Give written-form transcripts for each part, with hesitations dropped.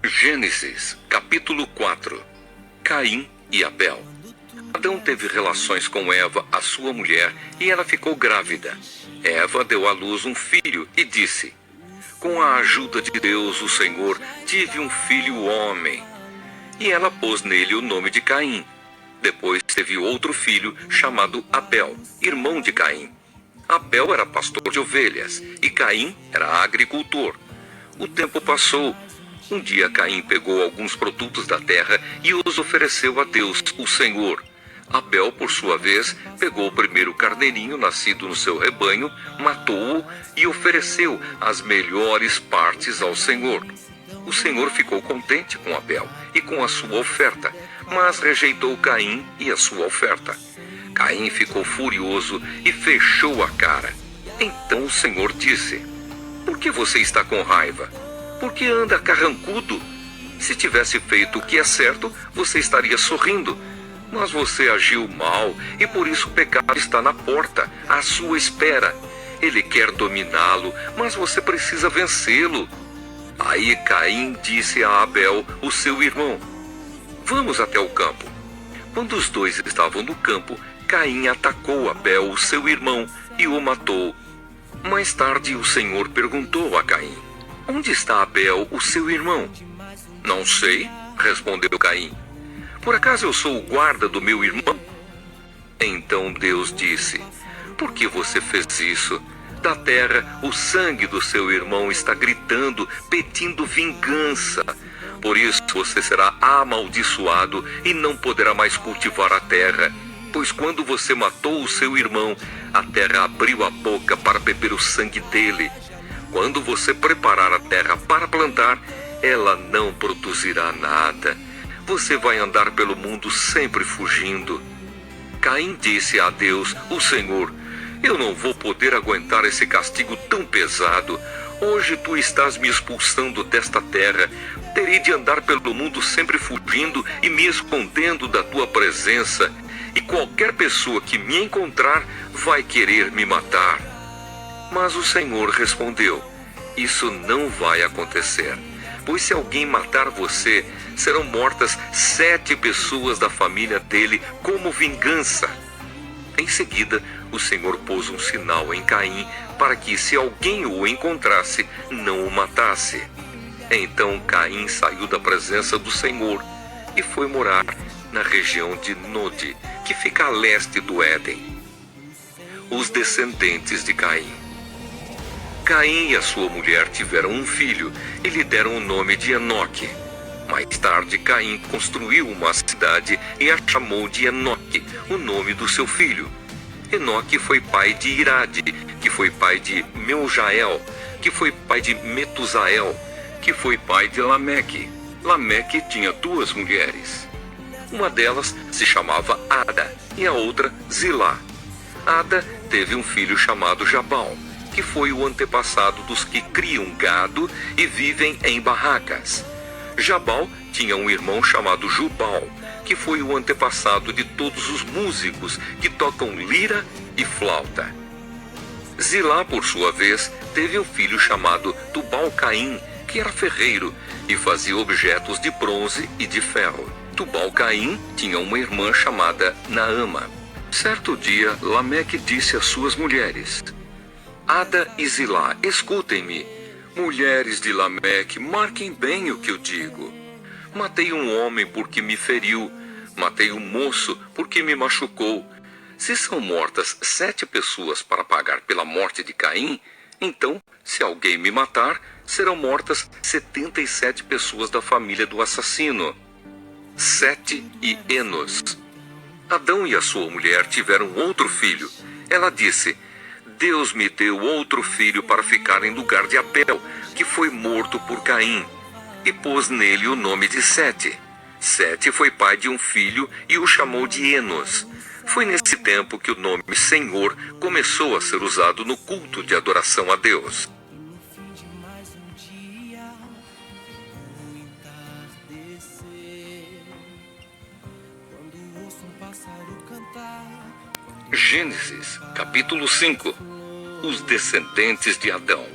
Gênesis, capítulo 4. Caim e Abel. Adão teve relações com Eva, a sua mulher, e ela ficou grávida. Eva deu à luz um filho e disse: com a ajuda de Deus, o Senhor, tive um filho homem. E ela pôs nele o nome de Caim. Depois teve outro filho chamado Abel, irmão de Caim. Abel era pastor de ovelhas e Caim era agricultor. O tempo passou. Um dia Caim pegou alguns produtos da terra e os ofereceu a Deus, o Senhor. Abel, por sua vez, pegou o primeiro carneirinho nascido no seu rebanho, matou-o e ofereceu as melhores partes ao Senhor. O Senhor ficou contente com Abel e com a sua oferta, mas rejeitou Caim e a sua oferta. Caim ficou furioso e fechou a cara. Então o Senhor disse: por que você está com raiva? Por que anda carrancudo? Se tivesse feito o que é certo, você estaria sorrindo. Mas você agiu mal e por isso o pecado está na porta, à sua espera. Ele quer dominá-lo, mas você precisa vencê-lo. Aí Caim disse a Abel, o seu irmão: vamos até o campo. Quando os dois estavam no campo, Caim atacou Abel, o seu irmão, e o matou. Mais tarde o Senhor perguntou a Caim: onde está Abel, o seu irmão? Não sei, respondeu Caim. Por acaso eu sou o guarda do meu irmão? Então Deus disse: por que você fez isso? Da terra o sangue do seu irmão está gritando, pedindo vingança. Por isso você será amaldiçoado e não poderá mais cultivar a terra. Pois quando você matou o seu irmão, a terra abriu a boca para beber o sangue dele. Quando você preparar a terra para plantar, ela não produzirá nada. Você vai andar pelo mundo sempre fugindo. Caim disse a Deus, o Senhor: eu não vou poder aguentar esse castigo tão pesado. Hoje tu estás me expulsando desta terra. Terei de andar pelo mundo sempre fugindo e me escondendo da tua presença. E qualquer pessoa que me encontrar vai querer me matar. Mas o Senhor respondeu: isso não vai acontecer. Pois se alguém matar você, serão mortas 7 pessoas da família dele como vingança. Em seguida, o Senhor pôs um sinal em Caim para que, se alguém o encontrasse, não o matasse. Então Caim saiu da presença do Senhor e foi morar na região de Nod, que fica a leste do Éden. Os descendentes de Caim. Caim e a sua mulher tiveram um filho e lhe deram o nome de Enoque. Mais tarde, Caim construiu uma cidade e a chamou de Enoque, o nome do seu filho. Enoque foi pai de Irade, que foi pai de Meujael, que foi pai de Metusael, que foi pai de Lameque. Lameque tinha 2 mulheres. Uma delas se chamava Ada e a outra Zilá. Ada teve um filho chamado Jabal, que foi o antepassado dos que criam gado e vivem em barracas. Jabal tinha um irmão chamado Jubal, que foi o antepassado de todos os músicos que tocam lira e flauta. Zilá, por sua vez, teve um filho chamado Tubal-Caim, que era ferreiro e fazia objetos de bronze e de ferro. Tubal-Caim tinha uma irmã chamada Naama. Certo dia, Lameque disse às suas mulheres: Ada e Zilá, escutem-me. Mulheres de Lameque, marquem bem o que eu digo. Matei um homem porque me feriu. Matei um moço porque me machucou. Se são mortas 7 pessoas para pagar pela morte de Caim, então, se alguém me matar, serão mortas 77 pessoas da família do assassino. Sete e Enos. Adão e a sua mulher tiveram outro filho. Ela disse: Deus me deu outro filho para ficar em lugar de Abel, que foi morto por Caim, e pôs nele o nome de Sete. Sete foi pai de um filho e o chamou de Enos. Foi nesse tempo que o nome Senhor começou a ser usado no culto de adoração a Deus. Gênesis, capítulo 5. Os descendentes de Adão.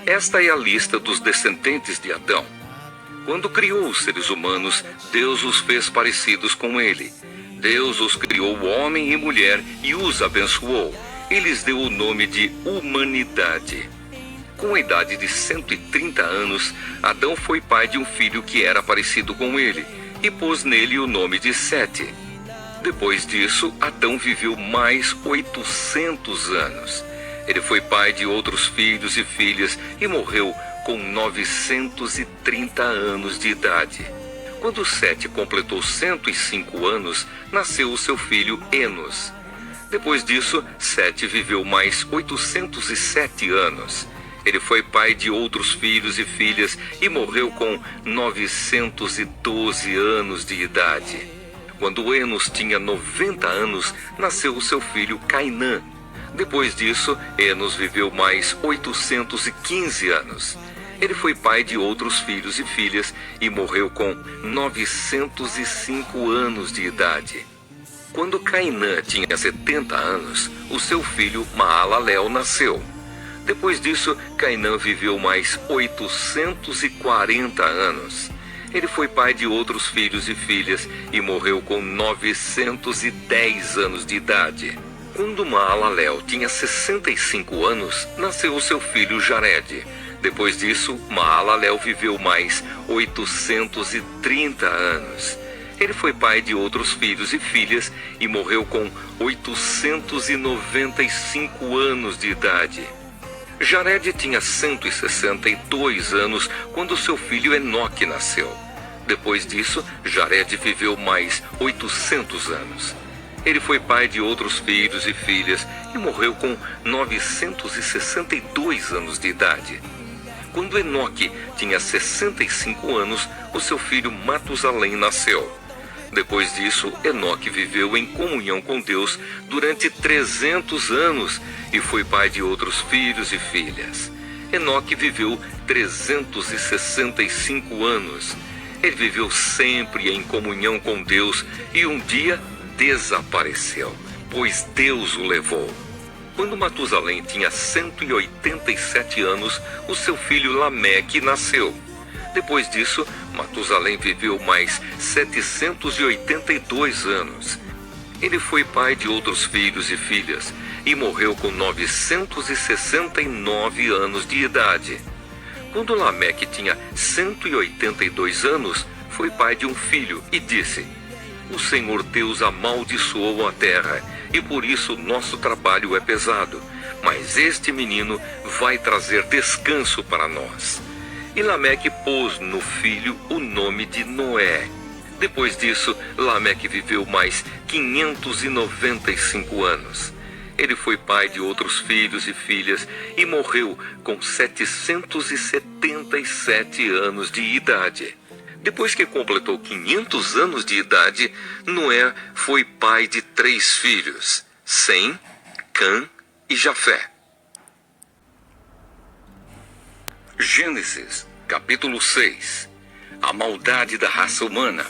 Esta é a lista dos descendentes de Adão. Quando criou os seres humanos, Deus os fez parecidos com ele. Deus os criou homem e mulher e os abençoou. E lhes deu o nome de humanidade. Com a idade de 130 anos, Adão foi pai de um filho que era parecido com ele, e pôs nele o nome de Sete. Depois disso, Adão viveu mais 800 anos. Ele foi pai de outros filhos e filhas e morreu com 930 anos de idade. Quando Sete completou 105 anos, nasceu o seu filho Enos. Depois disso, Sete viveu mais 807 anos. Ele foi pai de outros filhos e filhas e morreu com 912 anos de idade. Quando Enos tinha 90 anos, nasceu o seu filho Cainã. Depois disso, Enos viveu mais 815 anos. Ele foi pai de outros filhos e filhas e morreu com 905 anos de idade. Quando Cainã tinha 70 anos, o seu filho Maalalel nasceu. Depois disso, Cainã viveu mais 840 anos. Ele foi pai de outros filhos e filhas e morreu com 910 anos de idade. Quando Maalalel tinha 65 anos, nasceu o seu filho Jared. Depois disso, Maalalel viveu mais 830 anos. Ele foi pai de outros filhos e filhas e morreu com 895 anos de idade. Jared tinha 162 anos quando seu filho Enoque nasceu. Depois disso, Jared viveu mais 800 anos. Ele foi pai de outros filhos e filhas e morreu com 962 anos de idade. Quando Enoque tinha 65 anos, o seu filho Matusalém nasceu. Depois disso, Enoque viveu em comunhão com Deus durante 300 anos e foi pai de outros filhos e filhas. Enoque viveu 365 anos. Ele viveu sempre em comunhão com Deus e um dia desapareceu, pois Deus o levou. Quando Matusalém tinha 187 anos, o seu filho Lameque nasceu. Depois disso, Matusalém viveu mais 782 anos. Ele foi pai de outros filhos e filhas e morreu com 969 anos de idade. Quando Lameque tinha 182 anos, foi pai de um filho e disse: "O Senhor Deus amaldiçoou a terra e por isso nosso trabalho é pesado, mas este menino vai trazer descanso para nós." E Lameque pôs no filho o nome de Noé. Depois disso, Lameque viveu mais 595 anos. Ele foi pai de outros filhos e filhas e morreu com 777 anos de idade. Depois que completou 500 anos de idade, Noé foi pai de 3 filhos, Sem, Cã e Jafé. Gênesis, capítulo 6. A maldade da raça humana.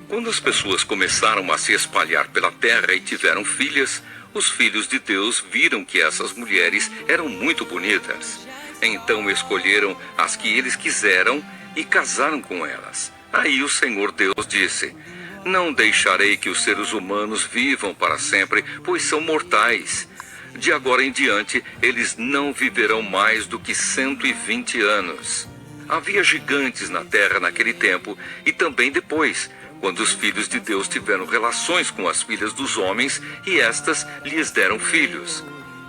Quando as pessoas começaram a se espalhar pela terra e tiveram filhas, os filhos de Deus viram que essas mulheres eram muito bonitas. Então escolheram as que eles quiseram e casaram com elas. Aí o Senhor Deus disse: "Não deixarei que os seres humanos vivam para sempre, pois são mortais. De agora em diante, eles não viverão mais do que 120 anos. Havia gigantes na terra naquele tempo e também depois, quando os filhos de Deus tiveram relações com as filhas dos homens e estas lhes deram filhos.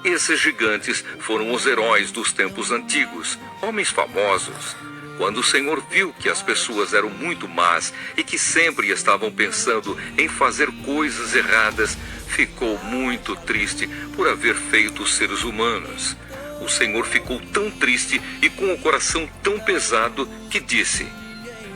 Esses gigantes foram os heróis dos tempos antigos, homens famosos. Quando o Senhor viu que as pessoas eram muito más e que sempre estavam pensando em fazer coisas erradas, ficou muito triste por haver feito os seres humanos. O Senhor ficou tão triste e com o coração tão pesado que disse: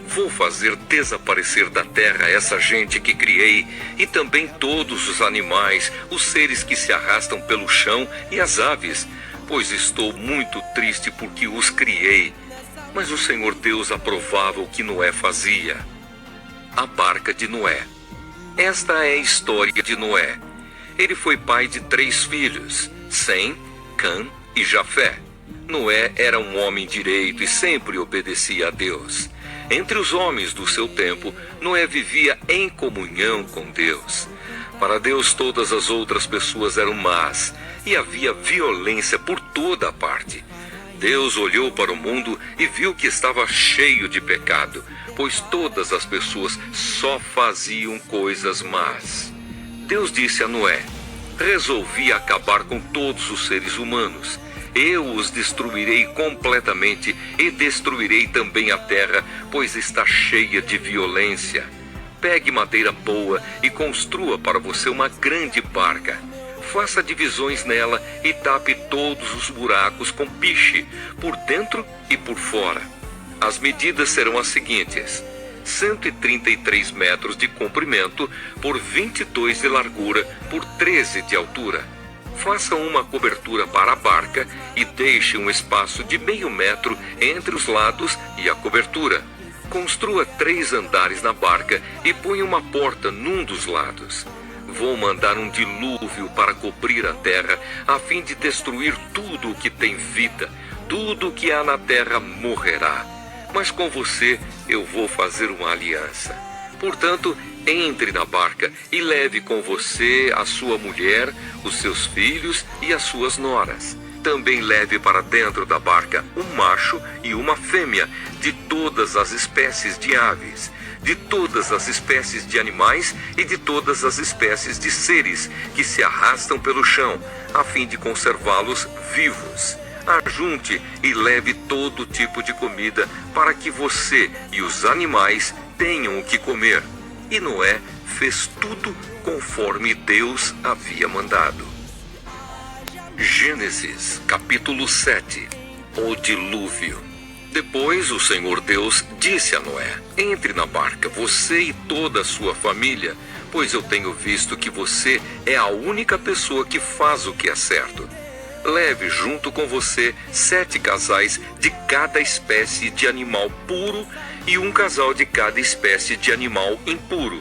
"Vou fazer desaparecer da terra essa gente que criei e também todos os animais, os seres que se arrastam pelo chão e as aves, pois estou muito triste porque os criei." Mas o Senhor Deus aprovava o que Noé fazia. A barca de Noé. Esta é a história de Noé. Ele foi pai de 3 filhos, Sem, Cã e Jafé. Noé era um homem direito e sempre obedecia a Deus. Entre os homens do seu tempo, Noé vivia em comunhão com Deus. Para Deus, todas as outras pessoas eram más e havia violência por toda a parte. Deus olhou para o mundo e viu que estava cheio de pecado, pois todas as pessoas só faziam coisas más. Deus disse a Noé: resolvi acabar com todos os seres humanos. Eu os destruirei completamente e destruirei também a terra, pois está cheia de violência. Pegue madeira boa e construa para você uma grande barca. Faça divisões nela e tape todos os buracos com piche, por dentro e por fora. As medidas serão as seguintes: 133 metros de comprimento por 22 de largura por 13 de altura. Faça uma cobertura para a barca e deixe um espaço de meio metro entre os lados e a cobertura. Construa 3 andares na barca e ponha uma porta num dos lados. Vou mandar um dilúvio para cobrir a terra, a fim de destruir tudo o que tem vida. Tudo o que há na terra morrerá. Mas com você eu vou fazer uma aliança. Portanto, entre na barca e leve com você a sua mulher, os seus filhos e as suas noras. Também leve para dentro da barca um macho e uma fêmea de todas as espécies de aves, de todas as espécies de animais e de todas as espécies de seres que se arrastam pelo chão, a fim de conservá-los vivos. Ajunte e leve todo tipo de comida para que você e os animais tenham o que comer. E Noé fez tudo conforme Deus havia mandado. Gênesis, capítulo 7. O dilúvio. Depois o Senhor Deus disse a Noé: entre na barca, você e toda a sua família, pois eu tenho visto que você é a única pessoa que faz o que é certo. Leve junto com você 7 casais de cada espécie de animal puro e um casal de cada espécie de animal impuro.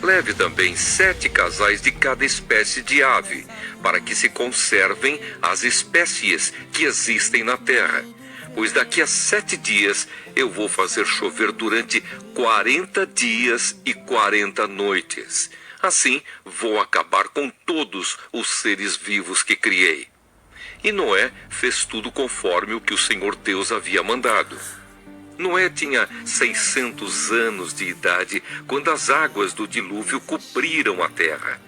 Leve também 7 casais de cada espécie de ave, para que se conservem as espécies que existem na terra. Pois daqui a 7 dias eu vou fazer chover durante 40 dias e 40 noites. Assim vou acabar com todos os seres vivos que criei. E Noé fez tudo conforme o que o Senhor Deus havia mandado. Noé tinha 600 anos de idade quando as águas do dilúvio cobriram a terra.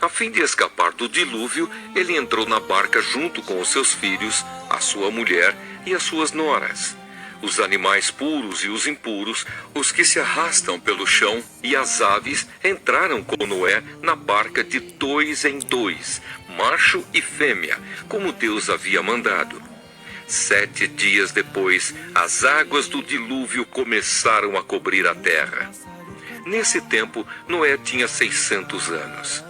A fim de escapar do dilúvio, ele entrou na barca junto com os seus filhos, a sua mulher e as suas noras. Os animais puros e os impuros, os que se arrastam pelo chão e as aves entraram com Noé na barca de 2 em 2, macho e fêmea, como Deus havia mandado. 7 dias depois, as águas do dilúvio começaram a cobrir a terra. Nesse tempo, Noé tinha 600 anos.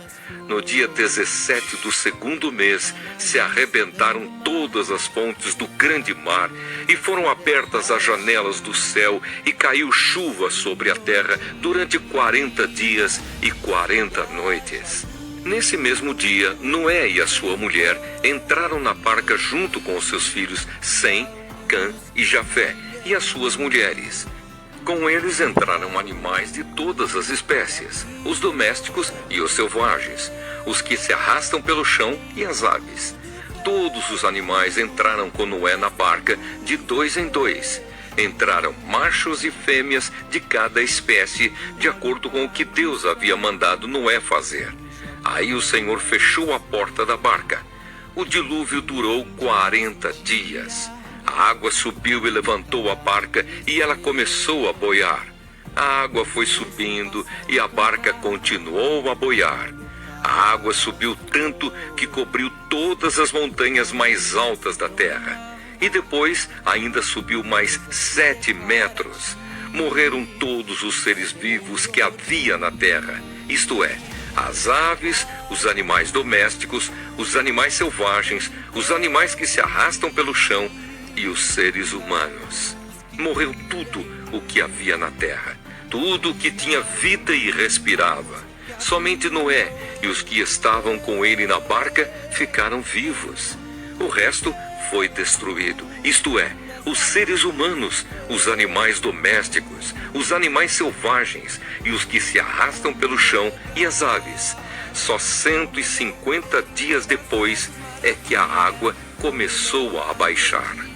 No dia 17 do 2º mês, se arrebentaram todas as fontes do grande mar e foram abertas as janelas do céu e caiu chuva sobre a terra durante 40 dias e 40 noites. Nesse mesmo dia, Noé e a sua mulher entraram na barca junto com os seus filhos Sem, Cã e Jafé e as suas mulheres. Com eles entraram animais de todas as espécies, os domésticos e os selvagens, os que se arrastam pelo chão e as aves. Todos os animais entraram com Noé na barca de 2 em 2. Entraram machos e fêmeas de cada espécie, de acordo com o que Deus havia mandado Noé fazer. Aí o Senhor fechou a porta da barca. O dilúvio durou 40 dias. A água subiu e levantou a barca e ela começou a boiar. A água foi subindo e a barca continuou a boiar. A água subiu tanto que cobriu todas as montanhas mais altas da terra. E depois ainda subiu mais 7 metros. Morreram todos os seres vivos que havia na terra, isto é, as aves, os animais domésticos, os animais selvagens, os animais que se arrastam pelo chão e os seres humanos. Morreu tudo o que havia na terra, tudo o que tinha vida e respirava. Somente Noé e os que estavam com ele na barca ficaram vivos. O resto foi destruído, isto é, os seres humanos, os animais domésticos, os animais selvagens e os que se arrastam pelo chão e as aves. Só 150 dias depois é que a água começou a baixar.